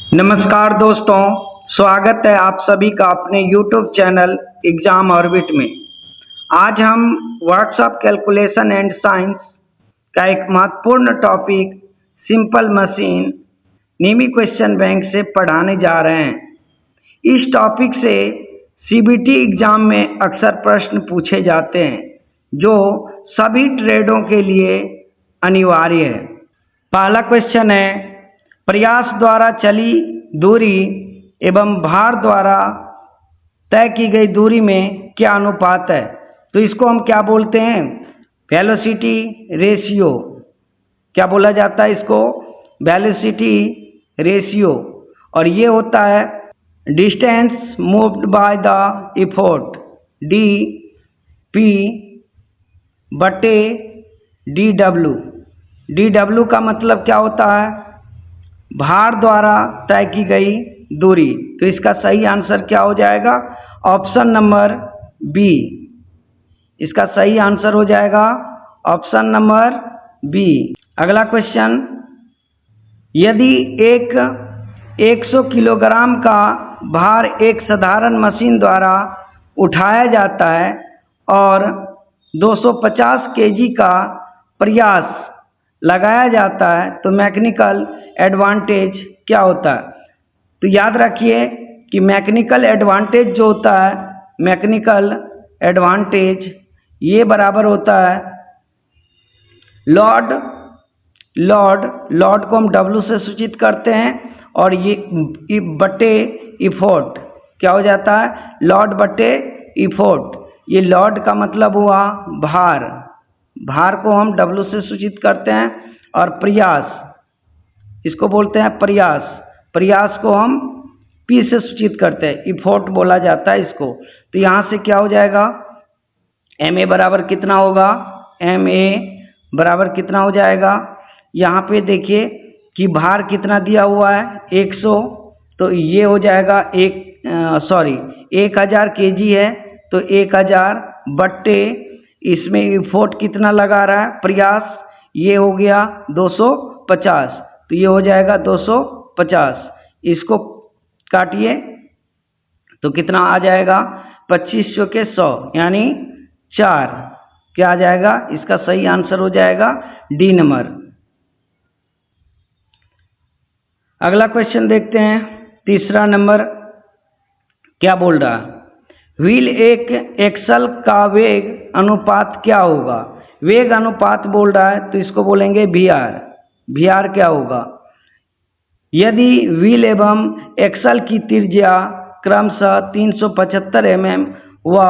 नमस्कार दोस्तों, स्वागत है आप सभी का अपने YouTube चैनल एग्जाम ऑर्बिट में। आज हम व्हाट्सएप कैलकुलेशन एंड साइंस का एक महत्वपूर्ण टॉपिक सिंपल मशीन निमी क्वेश्चन बैंक से पढ़ाने जा रहे हैं। इस टॉपिक से CBT एग्जाम में अक्सर प्रश्न पूछे जाते हैं जो सभी ट्रेडों के लिए अनिवार्य है। पहला क्वेश्चन है, प्रयास द्वारा चली दूरी एवं भार द्वारा तय की गई दूरी में क्या अनुपात है? तो इसको हम क्या बोलते हैं? Velocity ratio. क्या बोला जाता है इसको? Velocity ratio. और ये होता है distance moved by the effort, DP बटे DW। DW का मतलब क्या होता है? भार द्वारा तय की गई दूरी। तो इसका सही आंसर क्या हो जाएगा? Option number B. इसका सही आंसर हो जाएगा ऑप्शन नंबर बी। अगला क्वेश्चन, यदि एक 100 किलोग्राम का भार एक साधारण मशीन द्वारा उठाया जाता है और 250 केजी का प्रयास लगाया जाता है तो मैकेनिकल एडवांटेज क्या होता है? तो याद रखिए कि मैकेनिकल एडवांटेज जो होता है, मैकेनिकल एडवांटेज ये बराबर होता है लॉड को हम W से सूचित करते हैं और ये बटे इफोर्ट क्या हो जाता है? लॉड बटे इफोर्ट। ये लॉड का मतलब हुआ भार को हम W से सूचित करते हैं और प्रयास, इसको बोलते हैं प्रयास को हम P से सूचित करते हैं, इफोर्ट बोला जाता है इसको। तो यहाँ से क्या हो जाएगा? MA बराबर कितना होगा? MA बराबर कितना हो जाएगा? यहाँ पे देखिए कि भार कितना दिया हुआ है 100, तो ये हो जाएगा 1000 kg है तो 1000 बट्टे इसमें इफोर्ट कितना लगा रहा है प्रयास, ये हो गया 250, तो ये हो जाएगा 250। इसको काटिए तो कितना आ जाएगा? 2500 के 100 यानी 4। क्या आ जाएगा? इसका सही आंसर हो जाएगा डी नंबर। अगला क्वेश्चन देखते हैं, तीसरा नंबर क्या बोल रहा है? व्हील एक एक्सल का वेग अनुपात क्या होगा? वेग अनुपात बोल रहा है तो इसको बोलेंगे VR क्या होगा? यदि व्हील एवं एक्सल की त्रिज्या क्रमशः 375 mm व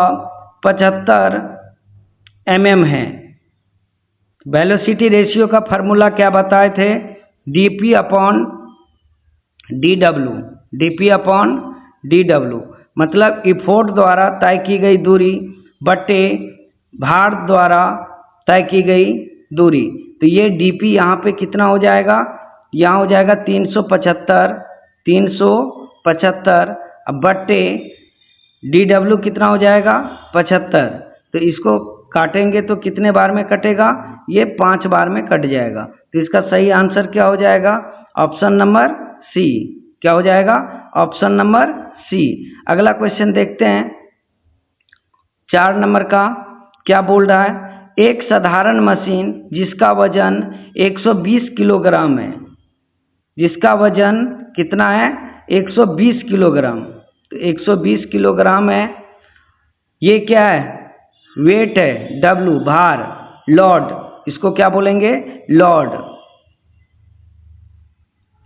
75 mm है, वेलोसिटी रेशियो का फार्मूला क्या बताए थे? DP अपॉन DW, मतलब इफोर्ट द्वारा तय की गई दूरी बटे भार द्वारा तय की गई दूरी। तो ये DP यहाँ पे कितना हो जाएगा? यहाँ हो जाएगा 375 बट्टे DW कितना हो जाएगा? 75। तो इसको काटेंगे तो कितने बार में कटेगा? ये 5 बार में कट जाएगा। तो इसका सही आंसर क्या हो जाएगा? Option number C. क्या हो जाएगा? Option number C. अगला क्वेश्चन देखते हैं, 4 नंबर का क्या बोल रहा है? एक साधारण मशीन जिसका वजन 120 किलोग्राम है, जिसका वजन कितना है? 120 किलोग्राम। तो 120 किलोग्राम है, ये क्या है? वेट है, W भार, लॉड, इसको क्या बोलेंगे? लॉड,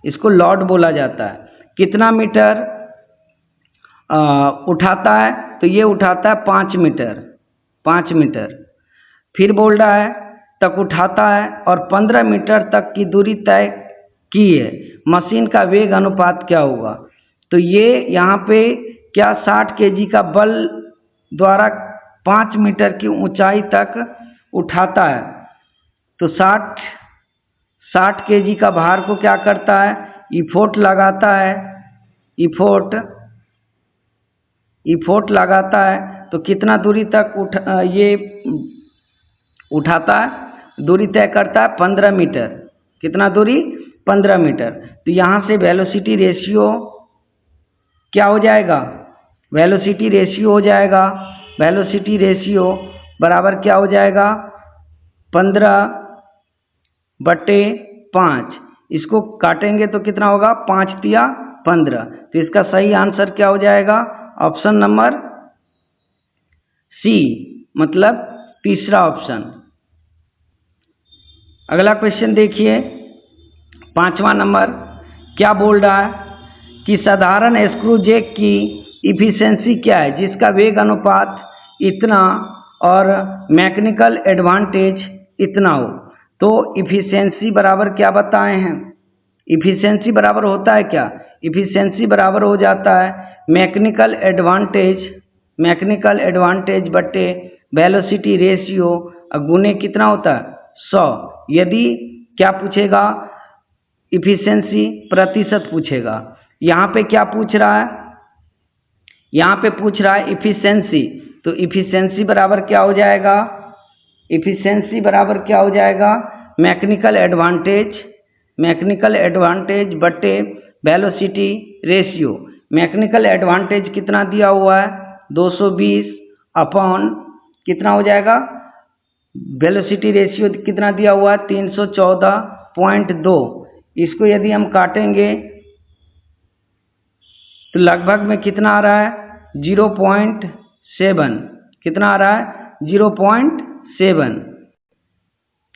इसको लॉड बोला जाता है। कितना मीटर उठाता है? तो ये उठाता है 5 मीटर। फिर बोल रहा है तक उठाता है और 15 मीटर तक की दूरी तय की है, मशीन का वेग अनुपात क्या होगा? तो ये यहाँ पे क्या 60 kg का बल द्वारा 5 मीटर की ऊंचाई तक उठाता है, तो 60 kg का भार को क्या करता है? इफोर्ट लगाता है, इफोर्ट लगाता है तो कितना दूरी तक ये उठाता है? दूरी तय करता है 15 मीटर। कितना दूरी? 15 मीटर। तो यहाँ से वेलोसिटी रेशियो क्या हो जाएगा, वेलोसिटी रेशियो हो जाएगा, वेलोसिटी रेशियो बराबर क्या हो जाएगा 15/5। इसको काटेंगे तो कितना होगा 5 तिया 15। तो इसका सही आंसर क्या हो जाएगा, ऑप्शन नंबर सी, मतलब तीसरा ऑप्शन। अगला क्वेश्चन देखिए 5वां नंबर क्या बोल रहा है कि साधारण स्क्रू जैक की इफिशिएंसी क्या है जिसका वेग अनुपात इतना और मैकेनिकल एडवांटेज इतना हो। तो इफिशिएंसी बराबर क्या बताए हैं, इफिशिएंसी बराबर होता है क्या, इफिशिएंसी बराबर हो जाता है मैकेनिकल एडवांटेज बटे वेलोसिटी रेशियो गुने कितना होता है 100। यदि क्या पूछेगा, इफिशिएंसी प्रतिशत पूछेगा। यहाँ पे क्या पूछ रहा है, यहाँ पे पूछ रहा है इफिशिएंसी। तो इफिशिएंसी बराबर क्या हो जाएगा, इफिशिएंसी बराबर क्या हो जाएगा मैकेनिकल एडवांटेज बटे वेलोसिटी रेशियो। मैकेनिकल एडवांटेज कितना दिया हुआ है 220 अपॉन कितना हो जाएगा, वेलोसिटी रेशियो कितना दिया हुआ है 314.2। इसको यदि हम काटेंगे तो लगभग में कितना आ रहा है 0.7, कितना आ रहा है 0.7।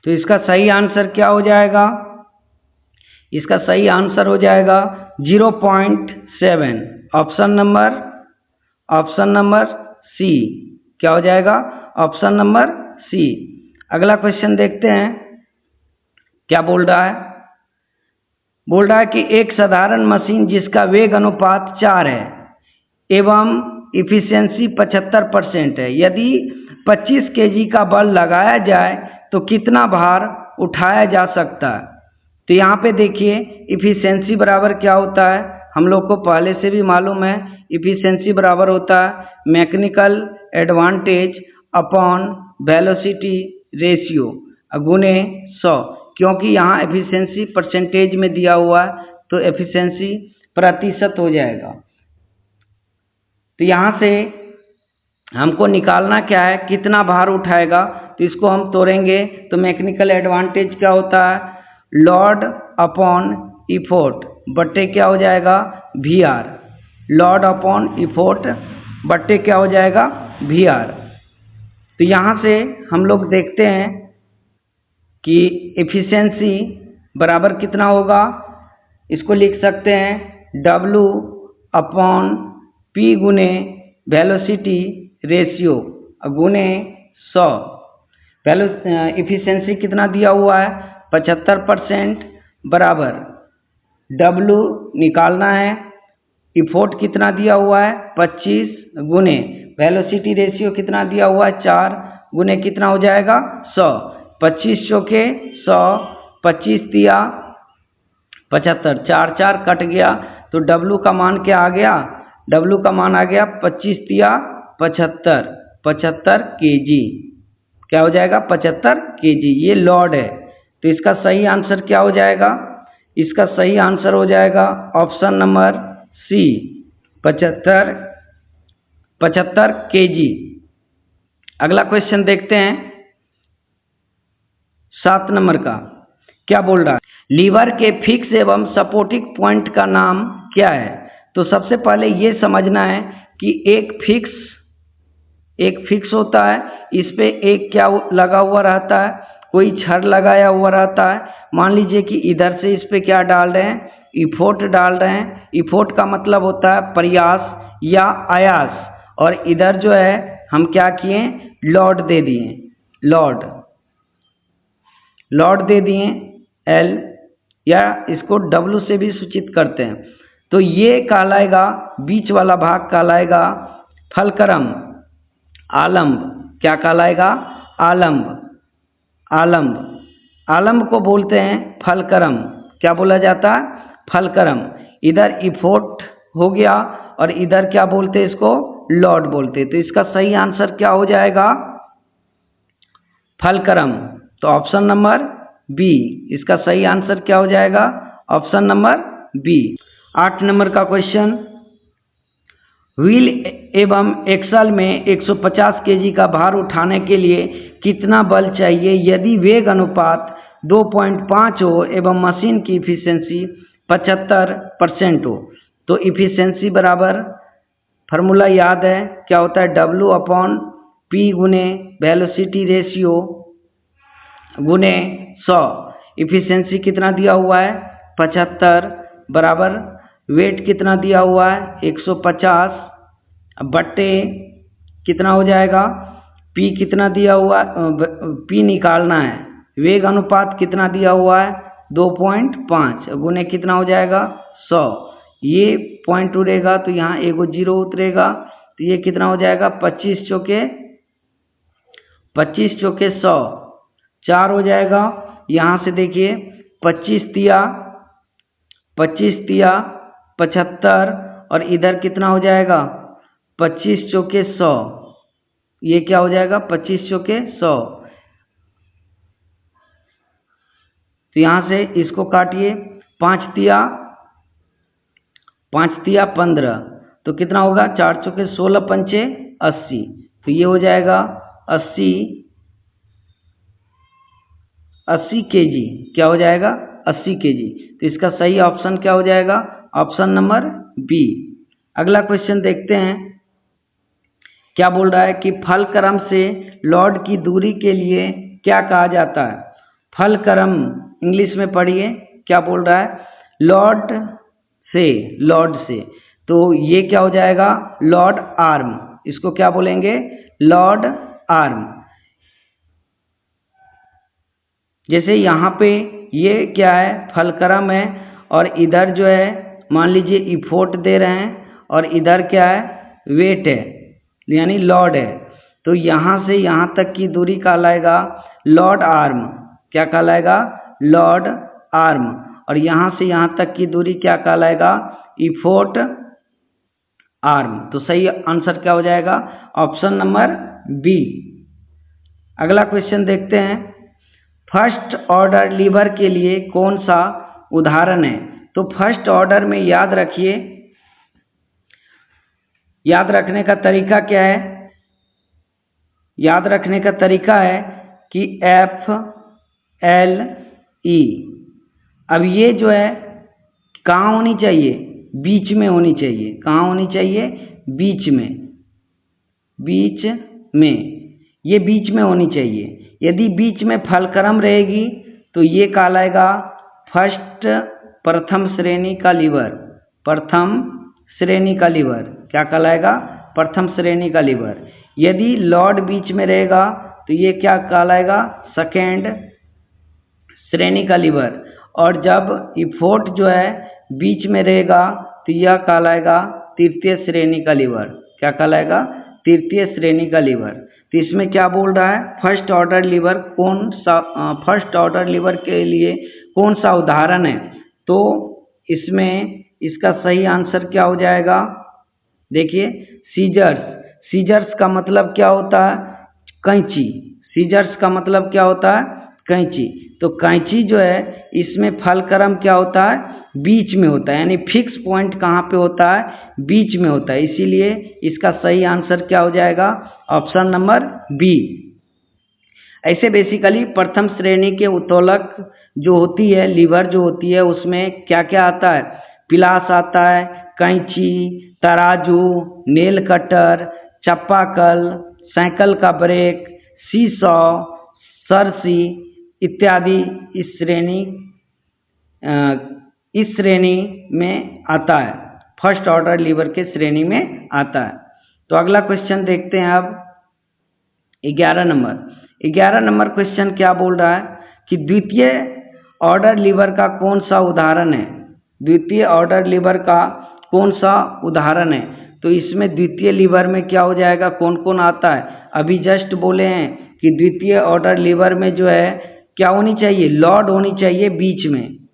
तो इसका सही आंसर क्या हो जाएगा, इसका सही आंसर हो जाएगा 0.7, ऑप्शन नंबर सी। क्या हो जाएगा, ऑप्शन नंबर सी। अगला क्वेश्चन देखते हैं क्या बोल रहा है, बोल रहा है कि एक साधारण मशीन जिसका वेग अनुपात 4 है एवं इफिशिएंसी 75% है, यदि 25 केजी का बल लगाया जाए तो कितना भार उठाया जा सकता है। तो यहाँ पे देखिए इफिशिएंसी बराबर क्या होता है, हम लोग को पहले से भी मालूम है, इफिशिएंसी बराबर होता है mechanical advantage upon velocity ratio गुने 100। क्योंकि यहाँ एफिशिएंसी परसेंटेज में दिया हुआ है तो एफिशिएंसी प्रतिशत हो जाएगा। तो यहाँ से हमको निकालना क्या है, कितना भार उठाएगा। तो इसको हम तोड़ेंगे तो मैकेनिकल एडवांटेज क्या होता है लॉड अपॉन इफोर्ट बट्टे क्या हो जाएगा VR, लॉड अपॉन इफोर्ट बट्टे क्या हो जाएगा VR। तो यहाँ से हम लोग देखते हैं कि एफिशिएंसी बराबर कितना होगा, इसको लिख सकते हैं W अपॉन P गुने वेलोसिटी रेशियो गुने 100। एफिशिएंसी कितना दिया हुआ है 75% बराबर W निकालना है, इफोर्ट कितना दिया हुआ है 25 गुने वेलोसिटी रेशियो कितना दिया हुआ है 4 गुने कितना हो जाएगा 100। 25 चौके 100, 25 तिया 75, 4 4 कट गया तो W का मान क्या आ गया, W का मान आ गया 25 तिया 75 केजी। क्या हो जाएगा 75 केजी, ये लॉड है। तो इसका सही आंसर क्या हो जाएगा, इसका सही आंसर हो जाएगा ऑप्शन नंबर सी 75 केजी। अगला क्वेश्चन देखते हैं 7 नंबर का क्या बोल रहा है, लीवर के फिक्स एवं सपोर्टिंग पॉइंट का नाम क्या है। तो सबसे पहले ये समझना है कि एक फिक्स होता है, इस पे एक क्या लगा हुआ रहता है, कोई छड़ लगाया हुआ रहता है। मान लीजिए कि इधर से इस पे क्या डाल रहे हैं इफोर्ट डाल रहे हैं, इफोर्ट का मतलब होता है प्रयास या आयास, और इधर जो है हम क्या किए लॉड दे दिए, लॉड दे दिए L, या इसको W से भी सूचित करते हैं। तो ये कहलाएगा, बीच वाला भाग कहलाएगा फलक्रम आलम्ब। क्या कहलाएगा आलम्ब को बोलते हैं फलक्रम। क्या बोला जाता है फलक्रम। इधर इफोर्ट हो गया और इधर क्या बोलते हैं इसको लॉड बोलते हैं। तो इसका सही आंसर क्या हो जाएगा फलक्रम। तो ऑप्शन नंबर बी इसका सही आंसर क्या हो जाएगा ऑप्शन नंबर बी। 8 नंबर का क्वेश्चन, व्हील एवं एक्सल में 150 केजी का भार उठाने के लिए कितना बल चाहिए यदि वेग अनुपात 2.5 हो एवं मशीन की इफिशियंसी 75% हो। तो इफिशियंसी बराबर फार्मूला याद है, क्या होता है, W/P गुने वेलोसिटी रेशियो गुने 100। इफिशियंसी कितना दिया हुआ है, 75, बराबर वेट कितना दिया हुआ है, 150, बट्टे कितना हो जाएगा, P कितना दिया हुआ है, P निकालना है, वेग अनुपात कितना दिया हुआ है, 2.5 गुने कितना हो जाएगा, 100। ये पॉइंट उड़ेगा तो यहाँ एगो 0 उतरेगा, तो ये कितना हो जाएगा, 25 चौके 100, 4 हो जाएगा। यहाँ से देखिए 25 तिया 75 और इधर कितना हो जाएगा, 25 चौके 100, ये क्या हो जाएगा, 25 चौके 100। तो यहाँ से इसको काटिए, 5 तिया 15, तो कितना होगा, 4 चौके 16 पंचे 80, तो ये हो जाएगा 80 केजी, क्या हो जाएगा, 80 केजी। तो इसका सही ऑप्शन क्या हो जाएगा, ऑप्शन नंबर बी। अगला क्वेश्चन देखते हैं, क्या बोल रहा है कि फलक्रम से लॉर्ड की दूरी के लिए क्या कहा जाता है। फलक्रम इंग्लिश में पढ़िए, क्या बोल रहा है, लॉर्ड से, तो ये क्या हो जाएगा, लॉर्ड आर्म, इसको क्या बोलेंगे, लॉर्ड आर्म। जैसे यहाँ पे ये क्या है, फलक्रम है, और इधर जो है मान लीजिए इफोर्ट दे रहे हैं, और इधर क्या है, वेट है, यानी लॉर्ड है। तो यहाँ से यहाँ तक की दूरी कहलाएगा लॉर्ड आर्म, क्या कहलाएगा, लॉर्ड आर्म। और यहाँ से यहाँ तक की दूरी क्या कहलाएगा, इफोर्ट आर्म। तो सही आंसर क्या हो जाएगा, ऑप्शन नंबर बी। अगला क्वेश्चन देखते हैं, फर्स्ट ऑर्डर लीवर के लिए कौन सा उदाहरण है। तो फर्स्ट ऑर्डर में याद रखिए, याद रखने का तरीका क्या है, याद रखने का तरीका है कि F L E। अब ये जो है कहाँ होनी चाहिए, बीच में होनी चाहिए, कहाँ होनी चाहिए, बीच में, ये बीच में होनी चाहिए। यदि बीच में फलक्रम रहेगी तो ये कहलाएगा प्रथम श्रेणी का लीवर, क्या कहलाएगा, प्रथम श्रेणी का लीवर। यदि लॉर्ड बीच में रहेगा तो ये क्या कहलाएगा, सेकेंड श्रेणी का लीवर। और जब इफोर्ट जो है बीच में रहेगा तो यह कहलाएगा तृतीय श्रेणी का लीवर, क्या कहलाएगा, तृतीय श्रेणी का लीवर। तो इसमें क्या बोल रहा है, first order liver first order liver के लिए कौन सा उदाहरण है। तो इसमें इसका सही आंसर क्या हो जाएगा, देखिए सीजर्स का मतलब क्या होता है, कैंची। सीजर्स का मतलब क्या होता है, कैंची। तो कैंची जो है इसमें फलक्रम क्या होता है, बीच में होता है, यानी फिक्स पॉइंट कहाँ पे होता है, बीच में होता है। इसीलिए इसका सही आंसर क्या हो जाएगा, ऑप्शन नंबर बी। ऐसे बेसिकली प्रथम श्रेणी के उत्तोलक जो होती है, लीवर जो होती है, उसमें क्या क्या आता है, पिलास आता है, कैंची, तराजू, नेल कटर, चप्पाकल, साइकिल का ब्रेक, सीसॉ, सरसी इत्यादि इस श्रेणी में आता है, फर्स्ट ऑर्डर लीवर के श्रेणी में आता है। तो अगला क्वेश्चन देखते हैं अब 11 नंबर क्वेश्चन क्या बोल रहा है कि द्वितीय ऑर्डर लीवर का कौन सा उदाहरण है। द्वितीय ऑर्डर लीवर का कौन सा उदाहरण है। तो इसमें द्वितीय लीवर में क्या हो जाएगा, कौन कौन आता है। अभी जस्ट बोले हैं कि द्वितीय ऑर्डर लीवर में जो है क्या होनी चाहिए, लॉर्ड होनी चाहिए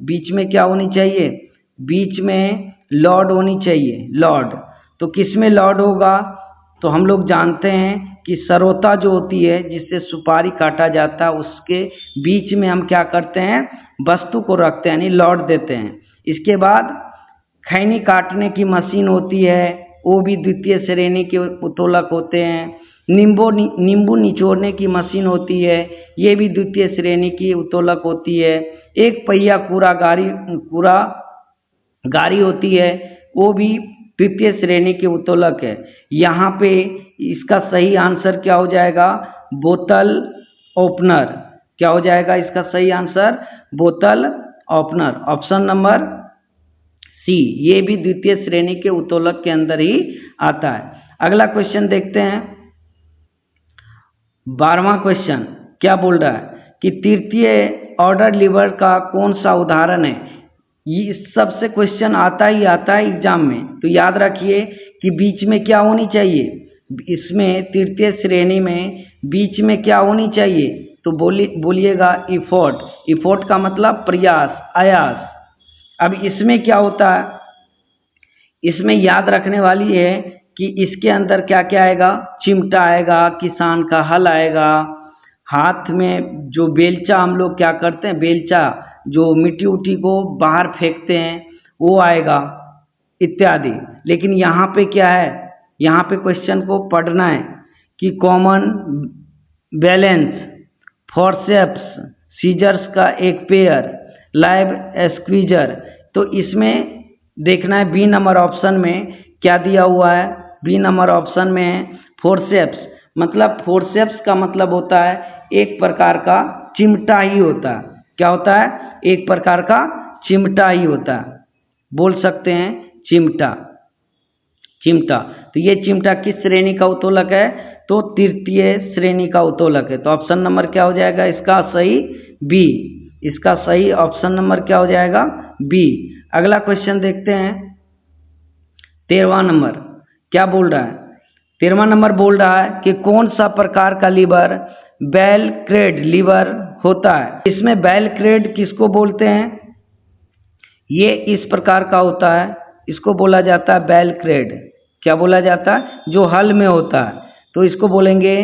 बीच में क्या होनी चाहिए, बीच में लॉर्ड होनी चाहिए, लॉर्ड। तो किस में लॉर्ड होगा, तो हम लोग जानते हैं कि सरोता जो होती है जिससे सुपारी काटा जाता है, उसके बीच में हम क्या करते हैं, वस्तु को रखते हैं, यानी लॉर्ड देते हैं। इसके बाद खैनी काटने की मशीन होती है, वो भी द्वितीय श्रेणी के उत्तोलक होते हैं। नींबू निचोड़ने की मशीन होती है, ये भी द्वितीय श्रेणी की उत्तोलक होती है। एक पहिया कूड़ा गाड़ी होती है, वो भी द्वितीय श्रेणी के उत्तोलक है। यहाँ पे इसका सही आंसर क्या हो जाएगा? बोतल ओपनर। क्या हो जाएगा इसका सही आंसर? बोतल ओपनर, ऑप्शन नंबर सी। ये भी द्वितीय श्रेणी के उत्तोलक के अंदर ही आता है। अगला क्वेश्चन देखते हैं। 12वां क्वेश्चन क्या बोल रहा है कि तृतीय ऑर्डर लीवर का कौन सा उदाहरण है? ये सबसे क्वेश्चन आता ही आता है एग्जाम में, तो याद रखिए कि बीच में क्या होनी चाहिए। इसमें तृतीय श्रेणी में बीच में क्या होनी चाहिए? तो बोलिएगा इफोर्ट। इफोर्ट का मतलब प्रयास, आयास। अब इसमें क्या होता है? इसमें याद रखने वाली है कि इसके अंदर क्या क्या आएगा? चिमटा आएगा, किसान का हल आएगा, हाथ में जो बेलचा हम लोग क्या करते हैं, बेलचा जो मिट्टी उट्टी को बाहर फेंकते हैं वो आएगा, इत्यादि। लेकिन यहाँ पे क्या है? यहाँ पे क्वेश्चन को पढ़ना है कि कॉमन बैलेंस, फोर्सेप्स, सीजर्स का एक पेयर, लाइव स्क्वीजर। तो इसमें देखना है बी नंबर ऑप्शन में क्या दिया हुआ है। बी नंबर ऑप्शन में है फोर्सेप्स। मतलब फोर्सेप्स का मतलब होता है एक प्रकार का चिमटा ही होता है। क्या होता है? एक प्रकार का चिमटा ही होता है, बोल सकते हैं चिमटा। चिमटा, तो ये चिमटा किस श्रेणी का उत्तोलक है? तो तृतीय श्रेणी का उत्तोलक है। तो ऑप्शन नंबर क्या हो जाएगा इसका सही? बी। इसका सही ऑप्शन नंबर क्या हो जाएगा? बी। अगला क्वेश्चन देखते हैं। 13वां नंबर क्या बोल रहा है? 13वां नंबर बोल रहा है कि कौन सा प्रकार का लीवर बेल क्रेड लीवर होता है? इसमें बेल क्रेड किसको बोलते हैं? ये इस प्रकार का होता है, इसको बोला जाता है बेल क्रेड। क्या बोला जाता है? जो हल में होता है, तो इसको बोलेंगे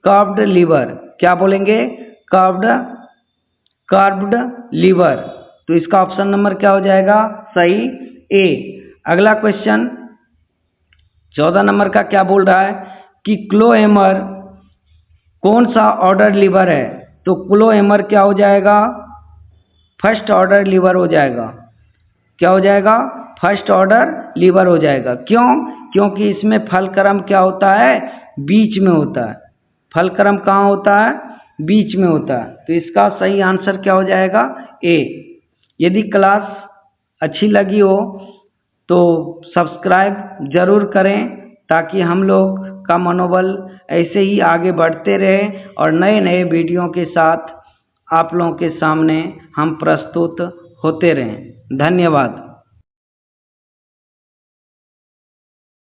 कर्व्ड लीवर। क्या बोलेंगे? Curved lever. तो इसका ऑप्शन नंबर क्या हो जाएगा? सही, ए। अगला क्वेश्चन 14 नंबर का क्या बोल रहा है कि क्लोएमर कौन सा ऑर्डर लीवर है? तो क्लोएमर क्या हो जाएगा? फर्स्ट ऑर्डर लीवर हो जाएगा। क्या हो जाएगा? फर्स्ट ऑर्डर लीवर हो जाएगा। क्यों? क्योंकि इसमें फलक्रम क्या होता है? बीच में होता है। फलक्रम कहाँ होता है? बीच में होता है। तो इसका सही आंसर क्या हो जाएगा? ए। यदि क्लास अच्छी लगी हो तो सब्सक्राइब जरूर करें, ताकि हम लोग का मनोबल ऐसे ही आगे बढ़ते रहे और नए नए वीडियो के साथ आप लोगों के सामने हम प्रस्तुत होते रहें। धन्यवाद।